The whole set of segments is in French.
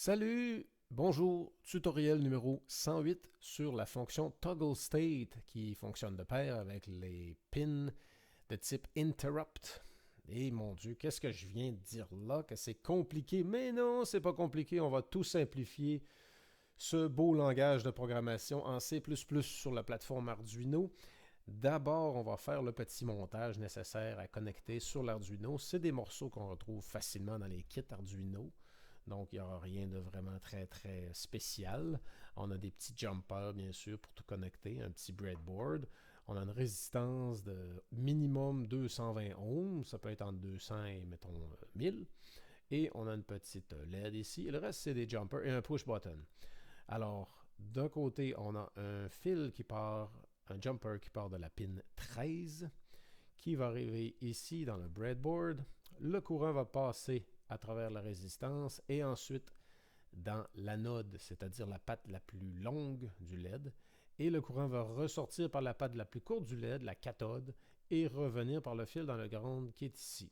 Salut, bonjour, tutoriel numéro 108 sur la fonction toggle state qui fonctionne de pair avec les pins de type interrupt. Et mon Dieu, qu'est-ce que je viens de dire là, que c'est compliqué, mais non, c'est pas compliqué, on va tout simplifier ce beau langage de programmation en C++ sur la plateforme Arduino. D'abord, on va faire le petit montage nécessaire à connecter sur l'Arduino. C'est des morceaux qu'on retrouve facilement dans les kits Arduino. Donc, il n'y aura rien de vraiment très spécial. On a des petits jumpers, bien sûr, pour tout connecter, un petit breadboard. On a une résistance de minimum 220 ohms, ça peut être entre 200 et, mettons, 1000. Et on a une petite LED ici. Et le reste, c'est des jumpers et un push button. Alors, d'un côté, on a un fil qui part, un jumper qui part de la pin 13, qui va arriver ici dans le breadboard. Le courant va passer à travers la résistance et ensuite dans l'anode, c'est-à-dire la patte la plus longue du LED. Et le courant va ressortir par la patte la plus courte du LED, la cathode, et revenir par le fil dans le ground qui est ici.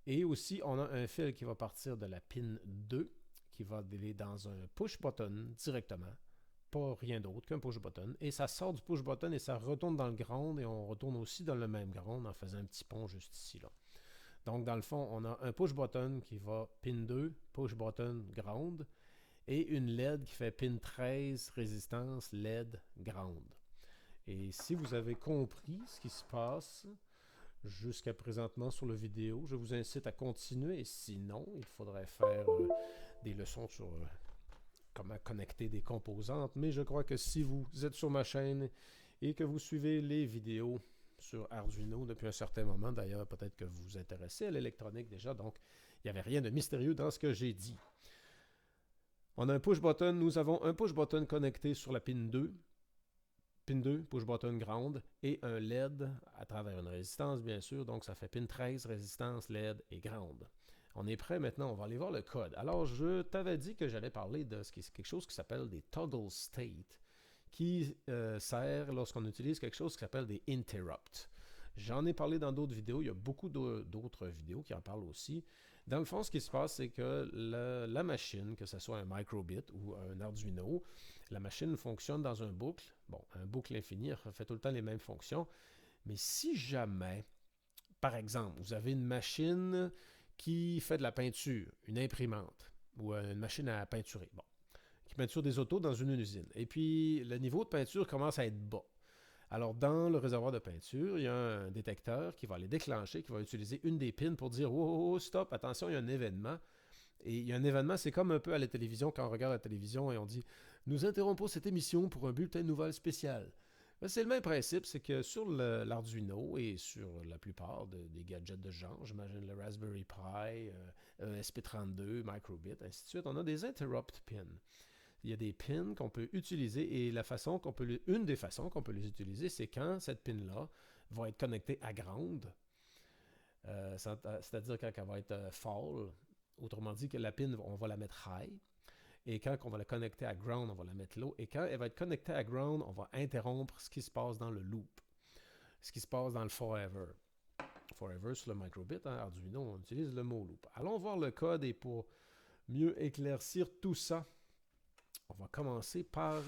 Et aussi, on a un fil qui va partir de la pin 2, qui va aller dans un push button directement, pas rien d'autre qu'un push button. Et ça sort du push button et ça retourne dans le ground et on retourne aussi dans le même ground en faisant un petit pont juste ici là. Donc, dans le fond, on a un push button qui va pin 2, push button ground, et une LED qui fait pin 13, résistance LED ground. Et si vous avez compris ce qui se passe jusqu'à présentement sur la vidéo, je vous incite à continuer. Et sinon, il faudrait faire des leçons sur comment connecter des composantes. Mais je crois que si vous êtes sur ma chaîne et que vous suivez les vidéos sur Arduino depuis un certain moment. D'ailleurs, peut-être que vous vous intéressez à l'électronique déjà, donc il n'y avait rien de mystérieux dans ce que j'ai dit. On a un push button, nous avons un push button connecté sur la pin 2, push button ground, et un LED à travers une résistance, bien sûr, donc ça fait pin 13, résistance, LED et ground. On est prêt maintenant, on va aller voir le code. Alors, je t'avais dit que j'allais parler de quelque chose qui s'appelle des toggle state, qui sert lorsqu'on utilise quelque chose qui s'appelle des interrupts. J'en ai parlé dans d'autres vidéos, il y a beaucoup d'autres vidéos qui en parlent aussi. Dans le fond, ce qui se passe, c'est que la machine, que ce soit un microbit ou un Arduino, la machine fonctionne dans un boucle. Bon, un boucle infini, elle fait tout le temps les mêmes fonctions. Mais si jamais, par exemple, vous avez une machine qui fait de la peinture, une imprimante ou une machine à peinturer, bon, qui peinture des autos dans une usine. Et puis, le niveau de peinture commence à être bas. Alors, dans le réservoir de peinture, il y a un détecteur qui va les déclencher, qui va utiliser une des pins pour dire oh, stop, attention, il y a un événement. Et il y a un événement, c'est comme un peu à la télévision, quand on regarde la télévision et on dit nous interrompons cette émission pour un bulletin de nouvelles spécial. C'est le même principe, c'est que sur l'Arduino et sur la plupart des gadgets de genre, j'imagine le Raspberry Pi, ESP32, Microbit, ainsi de suite, on a des interrupt pins. Il y a des pins qu'on peut utiliser et une des façons qu'on peut les utiliser, c'est quand cette pin-là va être connectée à ground, c'est-à-dire quand elle va être fall, autrement dit que la pin, on va la mettre high, et quand on va la connecter à ground, on va la mettre low, et quand elle va être connectée à ground, on va interrompre ce qui se passe dans le loop, ce qui se passe dans le forever. Forever sur le microbit, hein, Arduino, on utilise le mot loop. Allons voir le code et pour mieux éclaircir tout ça, on va commencer par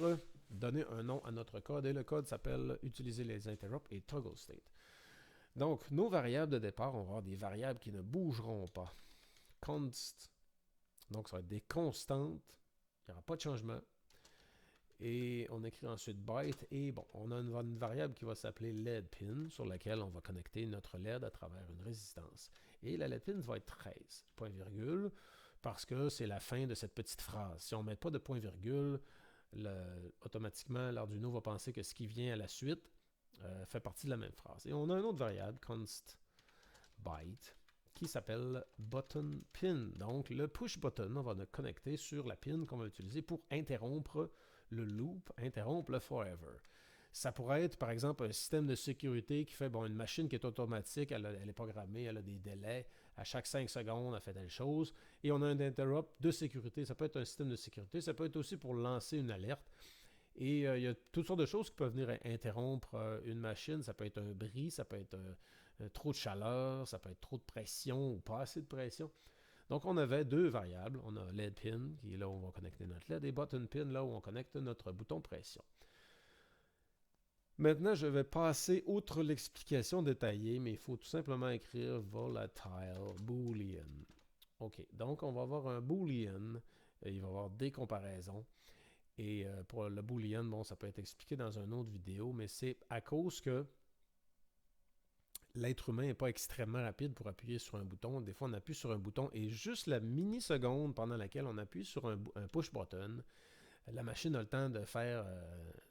donner un nom à notre code et le code s'appelle utiliser les interrupts et toggle state. Donc, nos variables de départ, on va avoir des variables qui ne bougeront pas. Const. Donc, ça va être des constantes. Il n'y aura pas de changement. Et on écrit ensuite byte. Et bon, on a une variable qui va s'appeler LED pin sur laquelle on va connecter notre LED à travers une résistance. Et la LED pin va être 13, point virgule, parce que c'est la fin de cette petite phrase. Si on ne met pas de point virgule, automatiquement, l'Arduino va penser que ce qui vient à la suite fait partie de la même phrase. Et on a une autre variable, const byte, qui s'appelle button pin. Donc, le push button, on va le connecter sur la pin qu'on va utiliser pour interrompre le loop, interrompre le forever. Ça pourrait être, par exemple, un système de sécurité qui fait, bon, une machine qui est automatique, elle est programmée, elle a des délais, à chaque 5 secondes, elle fait telle chose, et on a un interrupt de sécurité. Ça peut être un système de sécurité, ça peut être aussi pour lancer une alerte. Et il y a toutes sortes de choses qui peuvent venir interrompre une machine. Ça peut être un bris, ça peut être trop de chaleur, ça peut être trop de pression ou pas assez de pression. Donc, on avait deux variables. On a LED pin, qui est là où on va connecter notre LED, et button pin, là où on connecte notre bouton pression. Maintenant, je vais passer outre l'explication détaillée, mais il faut tout simplement écrire volatile boolean. OK, donc on va avoir un boolean, il va y avoir des comparaisons. Et pour le boolean, bon, ça peut être expliqué dans une autre vidéo, mais c'est à cause que l'être humain n'est pas extrêmement rapide pour appuyer sur un bouton. Des fois, on appuie sur un bouton et juste la milliseconde pendant laquelle on appuie sur un push button, la machine a le temps de faire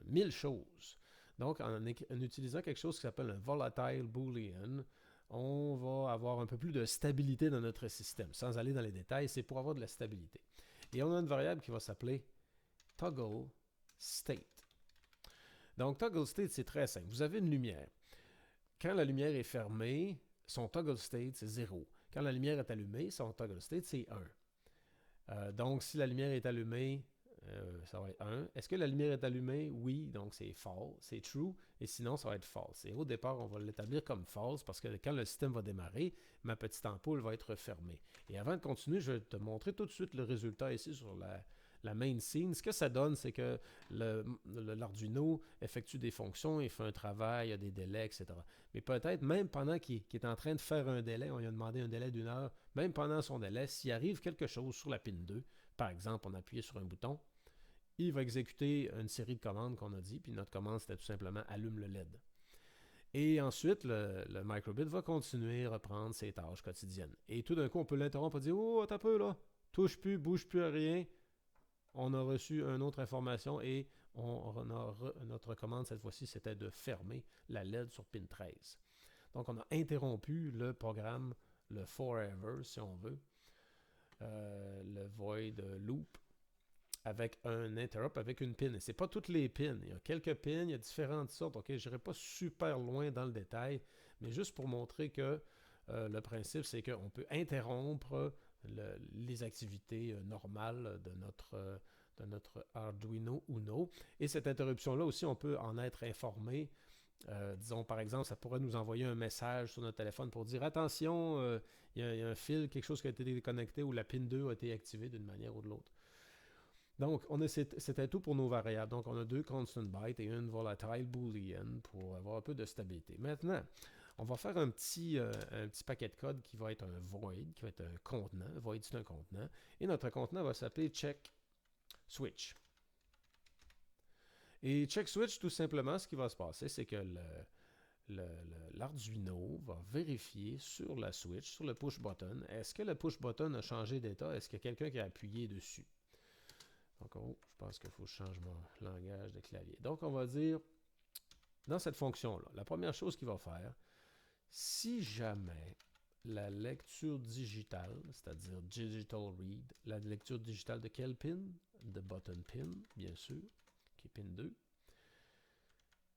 1000 choses. Donc, en utilisant quelque chose qui s'appelle un volatile boolean, on va avoir un peu plus de stabilité dans notre système. Sans aller dans les détails, c'est pour avoir de la stabilité. Et on a une variable qui va s'appeler toggle state. Donc, toggle state, c'est très simple. Vous avez une lumière. Quand la lumière est fermée, son toggle state, c'est 0. Quand la lumière est allumée, son toggle state, c'est 1. Donc, si la lumière est allumée, ça va être 1. Est-ce que la lumière est allumée? Oui, donc c'est false, c'est true, et sinon ça va être false. Et au départ, on va l'établir comme false parce que quand le système va démarrer, ma petite ampoule va être fermée. Et avant de continuer, je vais te montrer tout de suite le résultat ici sur la main scene. Ce que ça donne, c'est que l'Arduino effectue des fonctions, il fait un travail, il y a des délais, etc. Mais peut-être, même pendant qu'il est en train de faire un délai, on lui a demandé un délai d'1 heure, même pendant son délai, s'il arrive quelque chose sur la pin 2, par exemple, on a appuyé sur un bouton, il va exécuter une série de commandes qu'on a dit, puis notre commande, c'était tout simplement « allume le LED ». Et ensuite, le microbit va continuer à reprendre ses tâches quotidiennes. Et tout d'un coup, on peut l'interrompre et dire « Oh, attends un peu là, touche plus, bouge plus à rien ». On a reçu une autre information et notre commande, cette fois-ci, c'était de fermer la LED sur pin 13. Donc, on a interrompu le programme, le forever, si on veut, le void loop, avec un interrupt, avec une pin. Et ce n'est pas toutes les pins. Il y a quelques pins, il y a différentes sortes. OK, je n'irai pas super loin dans le détail, mais juste pour montrer que le principe, c'est qu'on peut interrompre les activités normales de notre Arduino Uno. Et cette interruption-là aussi, on peut en être informé. Disons, par exemple, ça pourrait nous envoyer un message sur notre téléphone pour dire « Attention, il y a un fil, quelque chose qui a été déconnecté ou la pin 2 a été activée d'une manière ou de l'autre. » Donc, c'était tout pour nos variables. Donc, on a deux constant bytes et une volatile boolean pour avoir un peu de stabilité. Maintenant, on va faire un petit paquet de code qui va être un void, qui va être un contenant. Void, c'est un contenant. Et notre contenant va s'appeler check switch. Et check switch, tout simplement, ce qui va se passer, c'est que l'Arduino va vérifier sur la switch, sur le push button, est-ce que le push button a changé d'état? Est-ce qu'il y a quelqu'un qui a appuyé dessus? Donc, je pense qu'il faut que je change mon langage de clavier. Donc, on va dire, dans cette fonction-là, la première chose qu'il va faire, si jamais la lecture digitale, c'est-à-dire digital read, la lecture digitale de quel pin? De button pin, bien sûr, qui est pin 2.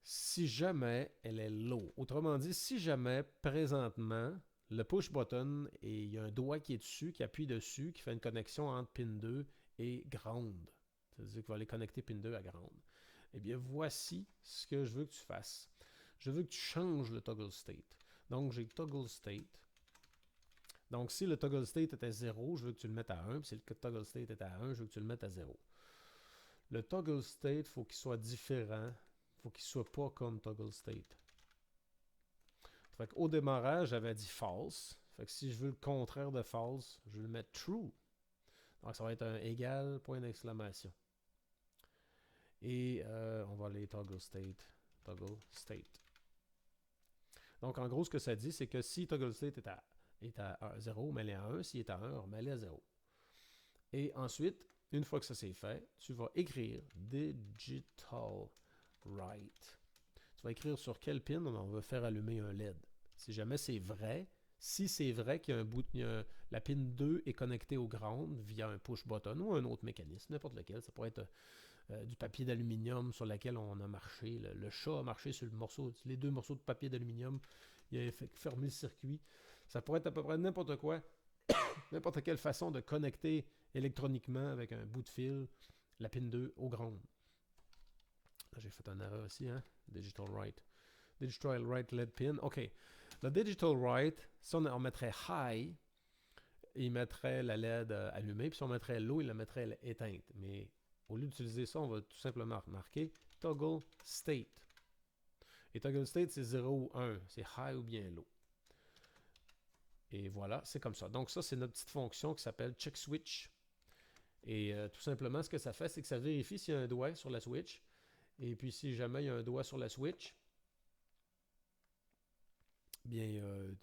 Si jamais elle est low, autrement dit, si jamais présentement, le push button, et il y a un doigt qui est dessus, qui appuie dessus, qui fait une connexion entre pin 2 et ground. C'est-à-dire qu'il va aller connecter pin 2 à ground. Eh bien, voici ce que je veux que tu fasses. Je veux que tu changes le toggle state. Donc, j'ai toggle state. Donc, si le toggle state était 0, je veux que tu le mettes à 1. Puis si le toggle state était à 1, je veux que tu le mettes à 0. Le toggle state, il faut qu'il soit différent. Il faut qu'il ne soit pas comme toggle state. Fait qu'au démarrage, j'avais dit false. Fait que si je veux le contraire de false, je vais le mettre true. Donc, ça va être un égal, point d'exclamation. Et on va aller toggle state. Donc, en gros, ce que ça dit, c'est que si toggle state est à 0, mets-le à 1. S'il est à 1, remets-le à 0. Et ensuite, une fois que ça c'est fait, tu vas écrire digital write. Tu vas écrire sur quel pin on va faire allumer un LED. Si jamais c'est vrai, si c'est vrai qu'il y a la pin 2 est connectée au ground via un push button ou un autre mécanisme, n'importe lequel, ça pourrait être du papier d'aluminium sur lequel on a marché. Le chat a marché sur les deux morceaux de papier d'aluminium. Il a fermé le circuit. Ça pourrait être à peu près n'importe quoi, n'importe quelle façon de connecter électroniquement avec un bout de fil la pin 2 au ground. Là, j'ai fait un erreur aussi, hein? Digital write. Digital write LED pin. OK. Le digital write, si on mettrait high, il mettrait la LED allumée, puis si on mettrait l'eau, il la mettrait éteinte. Mais au lieu d'utiliser ça, on va tout simplement marquer toggle state. Et toggle state, c'est 0 ou 1. C'est high ou bien low. Et voilà, c'est comme ça. Donc ça, c'est notre petite fonction qui s'appelle check switch. Et tout simplement, ce que ça fait, c'est que ça vérifie s'il y a un doigt sur la switch. Et puis si jamais il y a un doigt sur la switch, bien,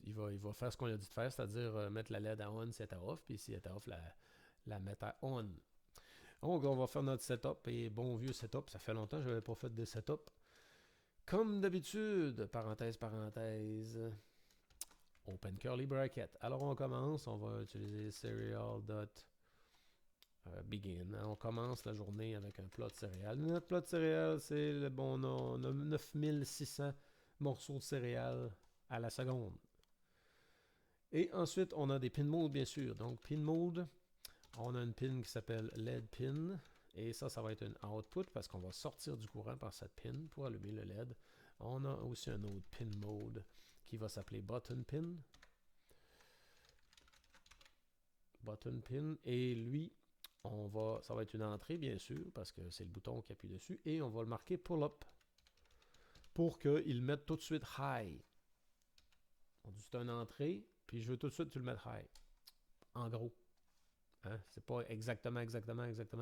il va faire ce qu'on a dit de faire, c'est-à-dire mettre la LED à on si elle est à off, puis si elle est à off, la mettre à on. Donc, on va faire notre setup, et bon vieux setup, ça fait longtemps que je n'avais pas fait de setup. Comme d'habitude, parenthèse, parenthèse, open curly bracket. Alors, on commence, on va utiliser serial.begin. On commence la journée avec un plat de céréales. Notre plat de céréales, c'est le bon nom, on a 9600 morceaux de céréales à la seconde. Et ensuite, on a des pin modes, bien sûr. Donc, pin mode, on a une pin qui s'appelle LED pin. Et ça va être une output parce qu'on va sortir du courant par cette pin pour allumer le LED. On a aussi un autre pin mode qui va s'appeler button pin. Button pin. Et lui, ça va être une entrée, bien sûr, parce que c'est le bouton qui appuie dessus. Et on va le marquer pull up pour qu'il mette tout de suite high. On dit c'est une entrée, puis je veux tout de suite que tu le mettes high. En gros. Hein? C'est pas exactement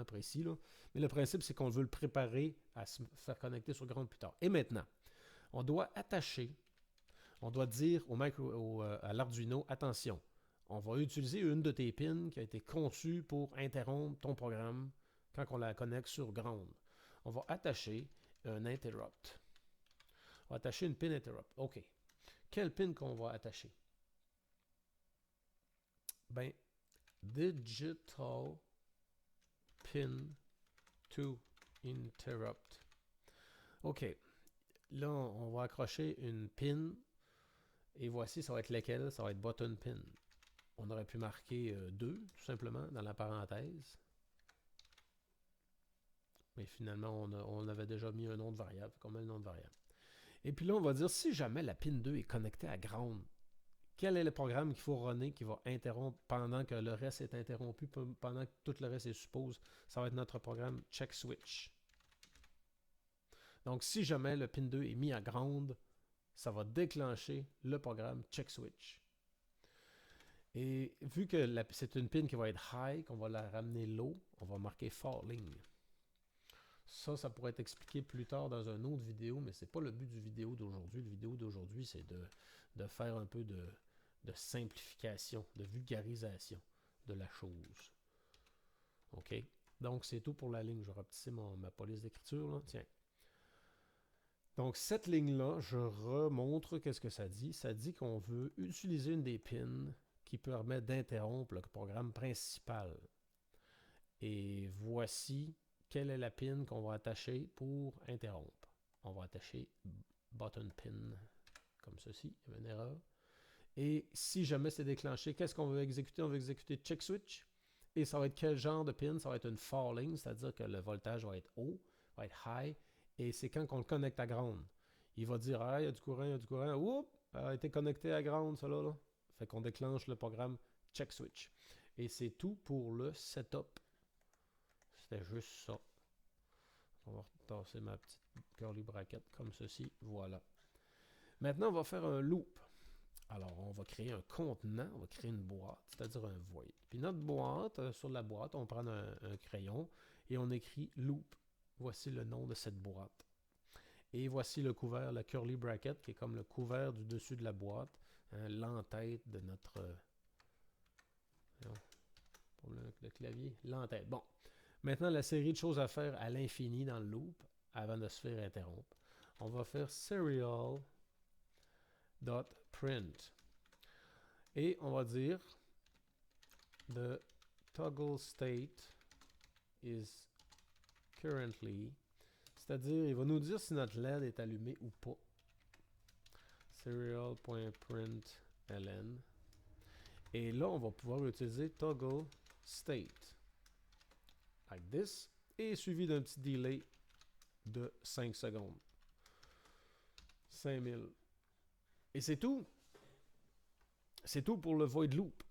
précis, là. Mais le principe, c'est qu'on veut le préparer à se faire connecter sur ground plus tard. Et maintenant, on doit attacher, on doit dire à l'Arduino, attention, on va utiliser une de tes pins qui a été conçue pour interrompre ton programme quand on la connecte sur ground. On va attacher un interrupt. On va attacher une pin interrupt. OK. Quelle pin qu'on va attacher? Ben, digital pin to interrupt. OK. Là, on va accrocher une pin. Et voici, ça va être laquelle? Ça va être button pin. On aurait pu marquer 2, tout simplement, dans la parenthèse. Mais finalement, on avait déjà mis un nom de variable. On met le nom de variable. Et puis là, on va dire, si jamais la pin 2 est connectée à ground, quel est le programme qu'il faut runner qui va interrompre pendant que le reste est interrompu, pendant que tout le reste est suppose? Ça va être notre programme check switch. Donc, si jamais le pin 2 est mis à ground, ça va déclencher le programme check switch. Et vu que c'est une pin qui va être high, qu'on va la ramener low, on va marquer falling. Ça pourrait être expliqué plus tard dans une autre vidéo, mais ce n'est pas le but du vidéo d'aujourd'hui. Le vidéo d'aujourd'hui, c'est de faire un peu de simplification, de vulgarisation de la chose. OK? Donc, c'est tout pour la ligne. Je vais rapetisser ma police d'écriture, là. Tiens. Donc, cette ligne-là, je remontre qu'est-ce que ça dit. Ça dit qu'on veut utiliser une des pins qui permet d'interrompre le programme principal. Et voici quelle est la pin qu'on va attacher pour interrompre. On va attacher button pin, comme ceci. Il y avait une erreur. Et si jamais c'est déclenché, qu'est-ce qu'on veut exécuter? On veut exécuter check switch. Et ça va être quel genre de pin? Ça va être une falling, c'est-à-dire que le voltage va être haut, va être high. Et c'est quand on le connecte à ground. Il va dire, ah, il y a du courant, il y a du courant. Oups, a été connecté à ground, ça là. Fait qu'on déclenche le programme check switch. Et c'est tout pour le setup. C'était juste ça. On va retasser ma petite curly bracket comme ceci. Voilà. Maintenant, on va faire un loop. Alors, on va créer un contenant, on va créer une boîte, c'est-à-dire un void. Puis notre boîte, sur la boîte, on prend un crayon et on écrit loop. Voici le nom de cette boîte. Et voici le couvert, la curly bracket, qui est comme le couvert du dessus de la boîte, hein, l'entête de notre... pour le clavier, l'entête. Bon. Maintenant, la série de choses à faire à l'infini dans le loop, avant de se faire interrompre. On va faire serial.print. Et on va dire the toggle state is currently, c'est-à-dire il va nous dire si notre LED est allumé ou pas. Serial.println. Et là, on va pouvoir utiliser toggle state like this et suivi d'un petit delay de 5 secondes. 5000. Et c'est tout. C'est tout pour le void loop.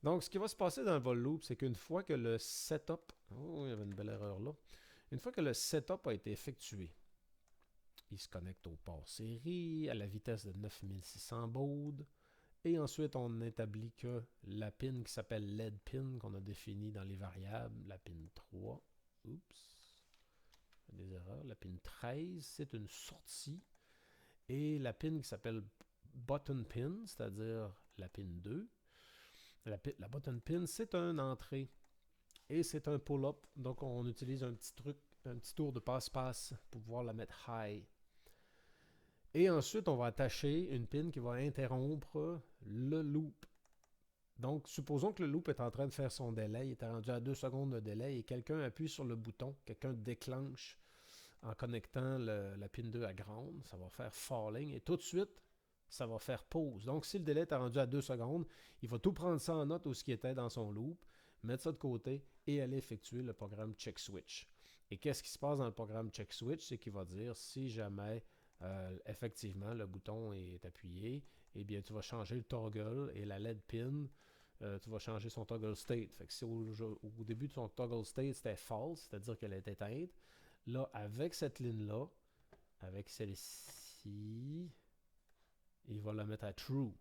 Donc, ce qui va se passer dans le vol loop, c'est qu'une fois que le setup... Oh, il y avait une belle erreur là. Une fois que le setup a été effectué, il se connecte au port série à la vitesse de 9600 baud. Et ensuite, on établit que la pin qui s'appelle LED pin, qu'on a définie dans les variables, la pin 3, oups, des erreurs, la pin 13, c'est une sortie. Et la pin qui s'appelle button pin, c'est-à-dire la pin 2, la button pin, c'est une entrée. Et c'est un pull-up, donc on utilise un petit truc, un petit tour de passe-passe pour pouvoir la mettre high. Et ensuite, on va attacher une pin qui va interrompre le loop. Donc, supposons que le loop est en train de faire son délai, il est rendu à 2 secondes de délai et quelqu'un appuie sur le bouton, quelqu'un déclenche en connectant la pin 2 à ground, ça va faire falling et tout de suite, ça va faire pause. Donc, si le délai est rendu à 2 secondes, il va tout prendre ça en note où ce qui était dans son loop, mettre ça de côté et aller effectuer le programme check switch. Et qu'est-ce qui se passe dans le programme check switch? C'est qu'il va dire si jamais effectivement le bouton est appuyé, eh bien tu vas changer le toggle et la LED pin, tu vas changer son toggle state. Fait que si au début de son toggle state c'était false, c'est-à-dire qu'elle est éteinte, là avec cette ligne-là, avec celle-ci, il va la mettre à true.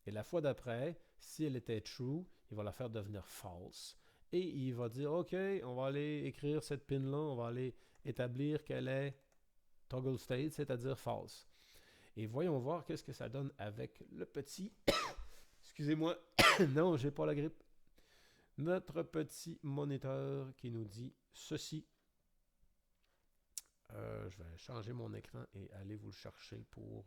Et la fois d'après, si elle était true, il va la faire devenir false. Et il va dire, OK, on va aller écrire cette pin-là, on va aller établir qu'elle est toggle state, c'est-à-dire false. Et voyons voir qu'est-ce que ça donne avec le petit... Excusez-moi, non, j'ai pas la grippe. Notre petit moniteur qui nous dit ceci. Je vais changer mon écran et aller vous le chercher pour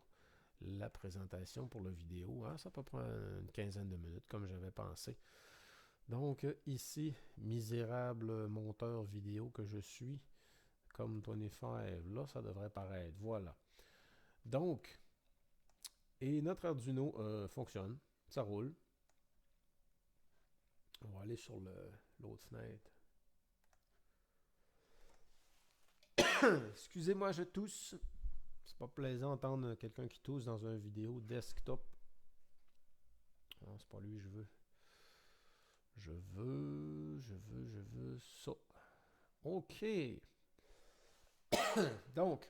la présentation, pour la vidéo. Ah, ça peut prendre une quinzaine de minutes, comme j'avais pensé. Donc, ici, misérable monteur vidéo que je suis, comme 25, là, ça devrait paraître. Voilà. Donc, et notre Arduino fonctionne, ça roule. On va aller sur l'autre fenêtre. Excusez-moi, je tousse. C'est pas plaisant d'entendre quelqu'un qui tousse dans une vidéo desktop. Non, c'est pas lui que je veux. Je veux ça. OK. Donc,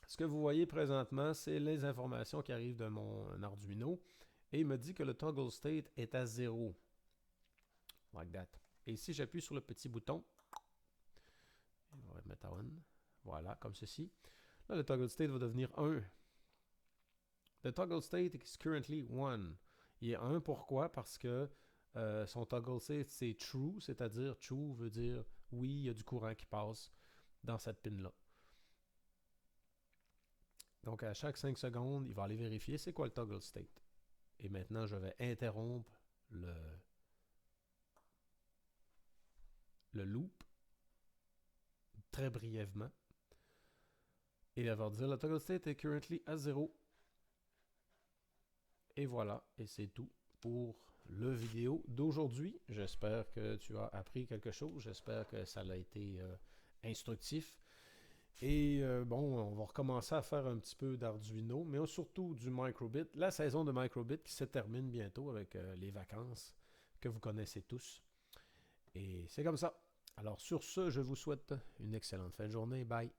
ce que vous voyez présentement, c'est les informations qui arrivent de mon Arduino. Et il me dit que le toggle state est à 0. Like that. Et si j'appuie sur le petit bouton, on va mettre on. Voilà, comme ceci. Là, le toggle state va devenir 1. The toggle state is currently 1. Il est 1, pourquoi? Parce que son toggle state, c'est true, c'est-à-dire true veut dire oui, il y a du courant qui passe dans cette pin-là. Donc, à chaque 5 secondes, il va aller vérifier c'est quoi le toggle state. Et maintenant, je vais interrompre le loop très brièvement. Et il va dire le toggle state est currently à 0. Et voilà, et c'est tout pour le vidéo d'aujourd'hui. J'espère que tu as appris quelque chose. J'espère que ça a été instructif. Et bon, on va recommencer à faire un petit peu d'Arduino, mais surtout du microbit. La saison de microbit qui se termine bientôt avec les vacances que vous connaissez tous. Et c'est comme ça. Alors sur ce, je vous souhaite une excellente fin de journée. Bye!